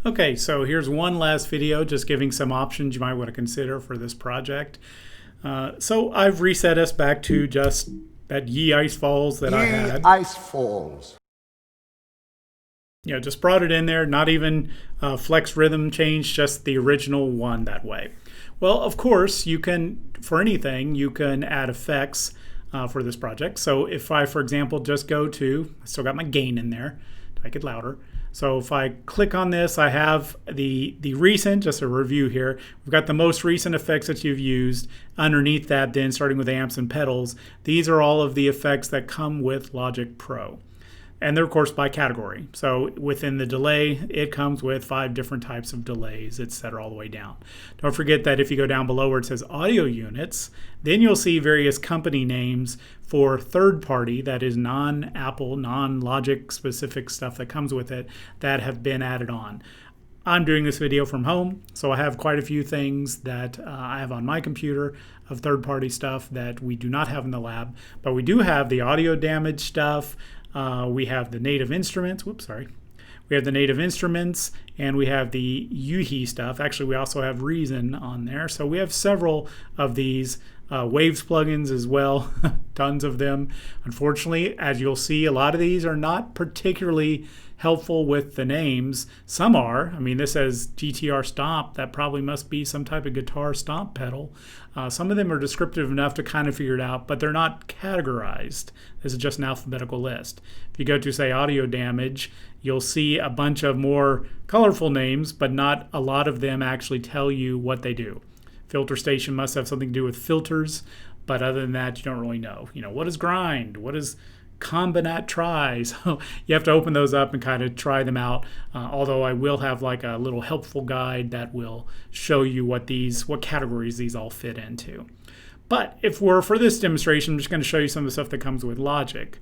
Okay, so here's one last video just giving some options you might want to consider for this project. So I've reset us back to just that Ye Ice Falls that I had. Ice Falls. Just brought it in there, not even flex rhythm change, just the original one that way. Well, of course, you can, for anything, you can add effects for this project. So if I, for example, just go to, I still got my gain in there to make it louder. So if I click on this, I have the recent, just a review here. We've got the most recent effects that you've used. Underneath that, then starting with amps and pedals, these are all of the effects that come with Logic Pro. And they're, of course, by category. So within the delay, it comes with 5 different types of delays, etc., all the way down. Don't forget that if you go down below where it says audio units, then you'll see various company names for third party, that is non-Apple, non-Logic specific stuff that comes with it, that have been added on. I'm doing this video from home, so I have quite a few things that I have on my computer of third-party stuff that we do not have in the lab, but we do have the audio damage stuff. We have the native instruments. We have the native instruments, and we have the UHI stuff. Actually, we also have Reason on there. So we have several of these Waves plugins as well, tons of them. Unfortunately, as you'll see, a lot of these are not particularly helpful with the names. Some are. I mean, this says GTR Stomp. That probably must be some type of guitar stomp pedal. Some of them are descriptive enough to kind of figure it out, but they're not categorized. This is just an alphabetical list. If you go to, say, audio damage, you'll see a bunch of more colorful names, but not a lot of them actually tell you what they do. Filter station must have something to do with filters, but other than that, you don't really know. What is grind? What is Combinat try? So you have to open those up and kind of try them out. Although I will have like a little helpful guide that will show you what categories these all fit into. But for this demonstration, I'm just going to show you some of the stuff that comes with Logic.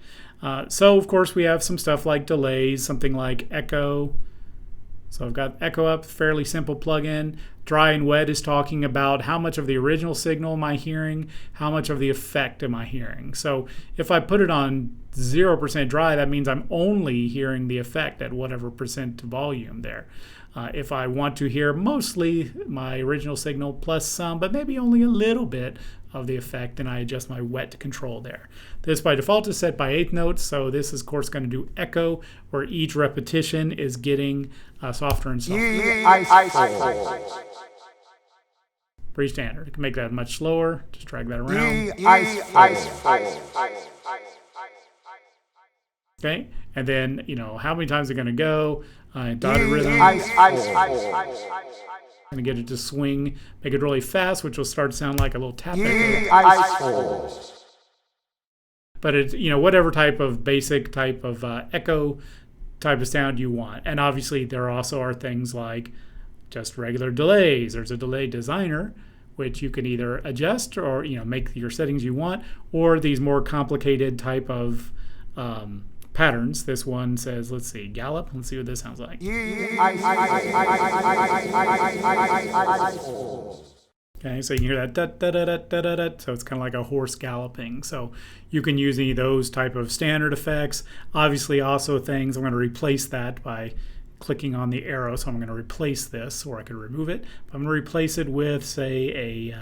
So of course we have some stuff like delays, something like echo. So I've got echo up, fairly simple plugin. Dry and wet is talking about how much of the original signal am I hearing, how much of the effect am I hearing. So if I put it on 0% dry, that means I'm only hearing the effect at whatever percent volume there. If I want to hear mostly my original signal plus some, but maybe only a little bit of the effect, then I adjust my wet control there. This by default is set by 1/8 notes, so this is of course going to do echo, where each repetition is getting softer and softer. Pretty standard. I can make that much slower. Just drag that around. Okay, and then how many times are going to go? Dotted rhythm. Going to get it to swing, make it really fast, which will start to sound like a little tap echo. But it's whatever type of basic type of echo type of sound you want. And obviously there also are things like just regular delays. There's a delay designer, which you can either adjust or make your settings you want, or these more complicated type of patterns. This one says, let's see, gallop. Let's see what this sounds like. Okay, so you can hear that da da da da da da da. So it's kind of like a horse galloping. So you can use any of those type of standard effects. Obviously, also things I'm going to replace that by clicking on the arrow. So I'm going to replace this, or I could remove it. But I'm going to replace it with, say,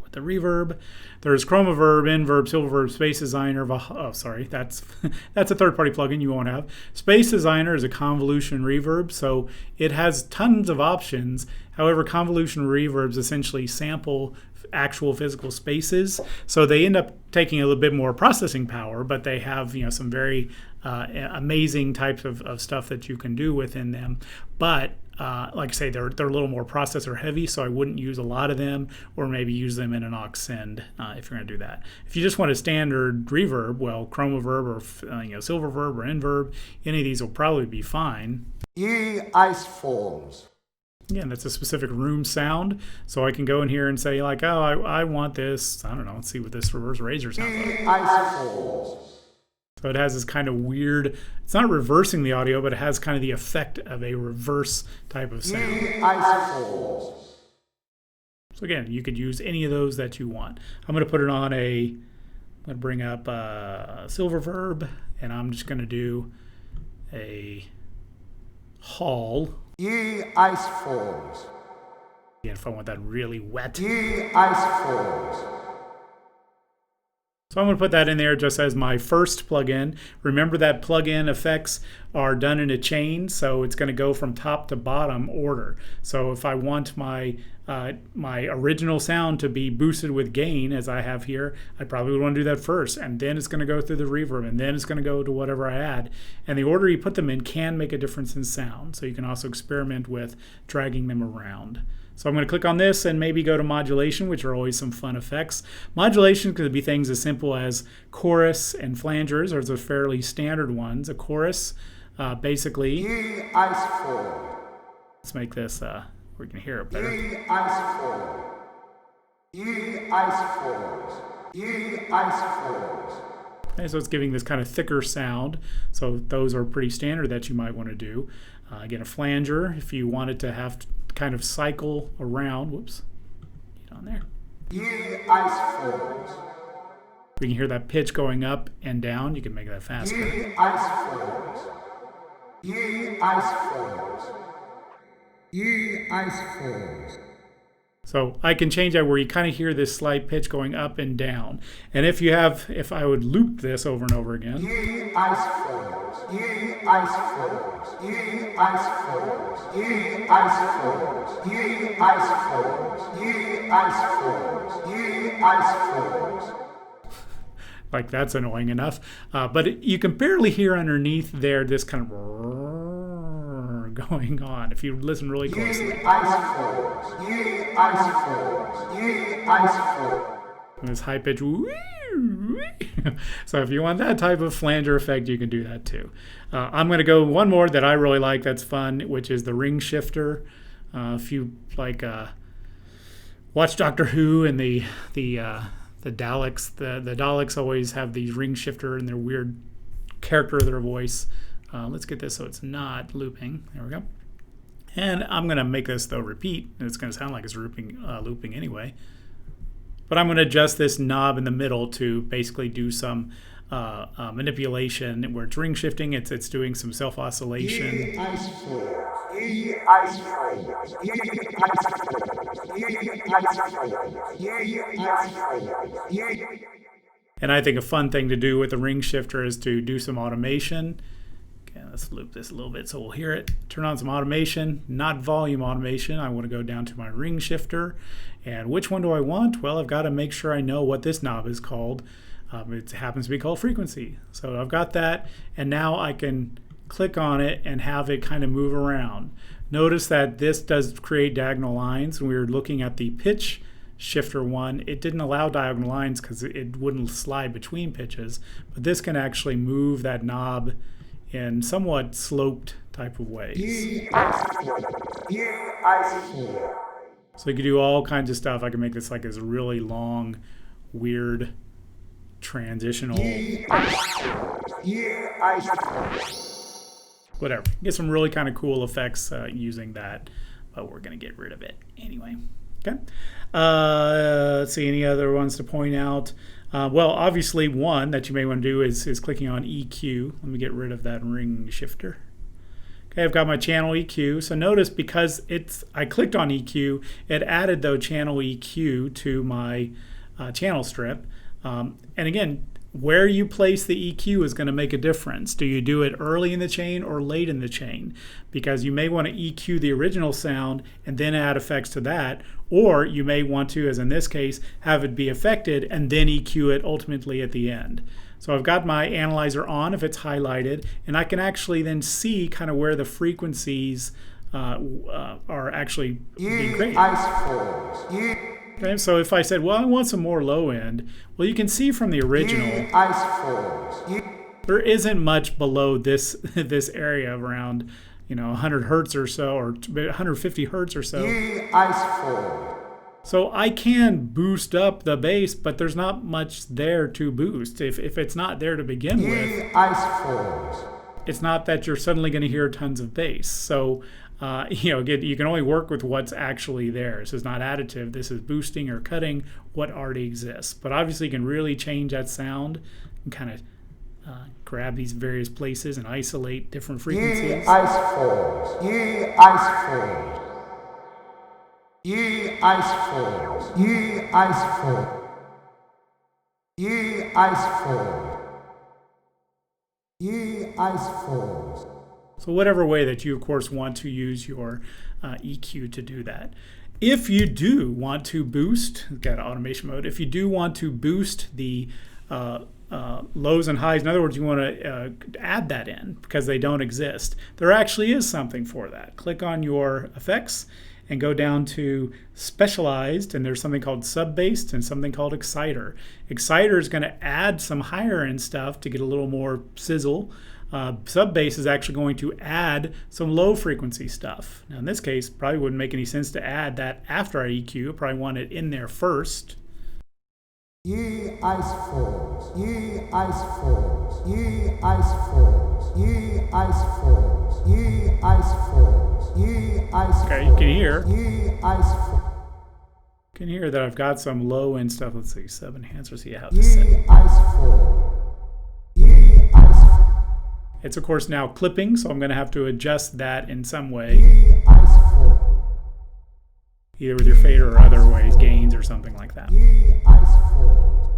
with the reverb. There's Chromaverb, Inverb, Silververb, Space Designer. That's a third-party plugin you won't have. Space Designer is a convolution reverb, so it has tons of options. However, convolution reverbs essentially sample actual physical spaces, so they end up taking a little bit more processing power, but they have some very amazing types of stuff that you can do within them. But like I say, they're a little more processor heavy, so I wouldn't use a lot of them, or maybe use them in an aux send if you're going to do that. If you just want a standard reverb, well, Chromaverb or Silververb or Inverb, any of these will probably be fine. Ice Falls. Again, that's a specific room sound, so I can go in here and say like, oh, I want this. I don't know. Let's see what this reverse razor sounds like. Ice Falls. So it has this kind of weird, it's not reversing the audio, but it has kind of the effect of a reverse type of sound. So again, you could use any of those that you want. I'm going to put it on I'm going to bring up Silververb, and I'm just going to do a Hall. Ye ice falls. Again, if I want that really wet. Ye ice falls. So I'm going to put that in there just as my first plugin. Remember that plugin effects are done in a chain, so it's going to go from top to bottom order. So if I want my my original sound to be boosted with gain, as I have here, I probably would want to do that first, and then it's going to go through the reverb, and then it's going to go to whatever I add. And the order you put them in can make a difference in sound, so you can also experiment with dragging them around. So I'm going to click on this and maybe go to modulation, which are always some fun effects. Modulation could be things as simple as chorus and flangers, or the fairly standard ones. A chorus, basically. Ye ice fall. Let's make this, we can hear it better. Ye ice fall. Ye ice falls. Ye ice falls. Okay, so it's giving this kind of thicker sound. So those are pretty standard that you might want to do. Again, a flanger, if you wanted to have to kind of cycle around. Whoops. Get on there. Ye ice falls. We can hear that pitch going up and down. You can make that faster. Ye ice falls. Ye ice falls. Ye ice falls. So I can change that where you kind of hear this slight pitch going up and down. And if I would loop this over and over again. Ye ice falls. Ye ice falls. Ye ice falls. Ye ice falls. Ye ice falls. Ye ice falls. Ye ice falls. Like that's annoying enough. But you can barely hear underneath there this kind of going on if you listen really closely. Ye ice falls. Ye ice falls. Ye ice falls. And this high pitch. So if you want that type of flanger effect, you can do that too. I'm going to go one more that I really like that's fun, which is the ring shifter. If you like watch Doctor Who and the Daleks, the Daleks always have these ring shifter in their weird character of their voice. Let's get this so it's not looping. There we go. And I'm going to make this, though, repeat. And it's going to sound like it's looping anyway. But I'm going to adjust this knob in the middle to basically do some manipulation where it's ring shifting. It's doing some self-oscillation. Ye ice falls. Ye ice falls. Ye ice falls. Ye ice falls. Ye ice falls. And I think a fun thing to do with the ring shifter is to do some automation. Okay, let's loop this a little bit so we'll hear it. Turn on some automation, not volume automation. I want to go down to my ring shifter. And which one do I want? Well, I've got to make sure I know what this knob is called. It happens to be called frequency. So I've got that, and now I can click on it and have it kind of move around. Notice that this does create diagonal lines. When we were looking at the pitch shifter one, it didn't allow diagonal lines because it wouldn't slide between pitches, but this can actually move that knob in somewhat sloped type of ways. Ye ice falls. Ye ice falls. So you can do all kinds of stuff. I can make this like this really long, weird, transitional, Ye ice falls. Ye ice falls. whatever. Get some really kind of cool effects using that, but we're going to get rid of it anyway. Okay. Let's see, any other ones to point out? Well, obviously one that you may want to do is clicking on EQ. Let me get rid of that ring shifter. Okay, I've got my channel EQ. So notice because I clicked on EQ, it added though channel EQ to my channel strip. And again, where you place the EQ is going to make a difference. Do you do it early in the chain or late in the chain? Because you may want to EQ the original sound and then add effects to that, or you may want to, as in this case, have it be affected and then EQ it ultimately at the end. So I've got my analyzer on if it's highlighted, and I can actually then see kind of where the frequencies are actually being created. Ye ice falls. Ye Okay, so if I said, well, I want some more low end, well, you can see from the original, ice falls. Ye there isn't much below this this area around, 100 hertz or so, or 150 hertz or so. ice falls. So I can boost up the bass, but there's not much there to boost. If it's not there to begin with, Ice falls. it's not that you're suddenly going to hear tons of bass. So, again, you can only work with what's actually there. This is not additive. This is boosting or cutting what already exists. But obviously, you can really change that sound and kind of grab these various places and isolate different frequencies. Ye ice falls, ye ice falls. Ye ice falls, ye ice falls. Ye ice falls. Ye ice falls. So whatever way that you, of course, want to use your EQ to do that. If you do want to boost, got automation mode, if you do want to boost the lows and highs, in other words, you want to add that in because they don't exist, there actually is something for that. Click on your effects and go down to specialized, and there's something called sub-bass and something called exciter. Exciter is going to add some higher end stuff to get a little more sizzle. Sub-bass is actually going to add some low frequency stuff. Now in this case, probably wouldn't make any sense to add that after our EQ. Probably want it in there first. Ye ice falls, ye ice falls, ye ice falls, ye ice falls, ye ice falls, ye ice falls. Okay, you can hear. Ye ice falls. You can hear that I've got some low end stuff. Let's see, sub enhancer, see how this Ye set. ice falls. Ye ice falls. It's of course now clipping, so I'm going to have to adjust that in some way, Ye ice falls. either with your fader or other ways, gains or something like that. Ye ice falls.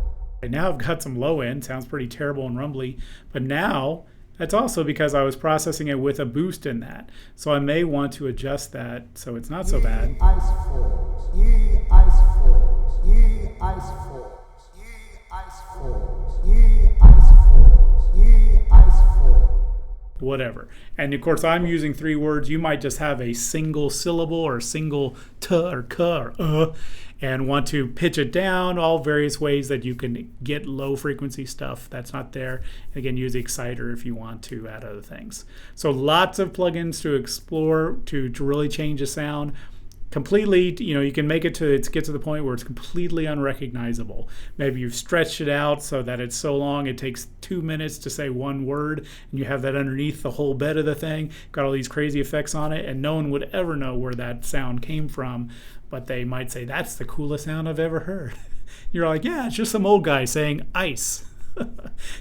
Right now I've got some low end, sounds pretty terrible and rumbly, but now that's also because I was processing it with a boost in that. So I may want to adjust that so it's not so bad. Ye ice falls. Ye ice falls. Ye ice falls. Ye ice falls. Ye ice falls. Ye ice falls. Whatever. And of course I'm using 3 words. You might just have a single syllable or a single t or k or and want to pitch it down, all various ways that you can get low frequency stuff that's not there. Again, use the exciter if you want to add other things. So lots of plugins to explore to really change the sound. Completely, you can make it to get to the point where it's completely unrecognizable. Maybe you've stretched it out so that it's so long it takes 2 minutes to say one word, and you have that underneath the whole bed of the thing, got all these crazy effects on it, and no one would ever know where that sound came from, but they might say, that's the coolest sound I've ever heard. You're like, yeah, it's just some old guy saying ice.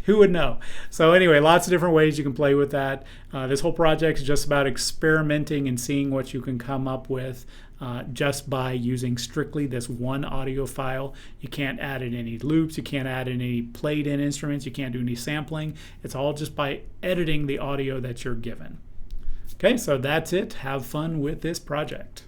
Who would know? So anyway, lots of different ways you can play with that. This whole project is just about experimenting and seeing what you can come up with just by using strictly this one audio file. You can't add in any loops, you can't add in any played in instruments, you can't do any sampling. It's all just by editing the audio that you're given. Okay, so that's it. Have fun with this project.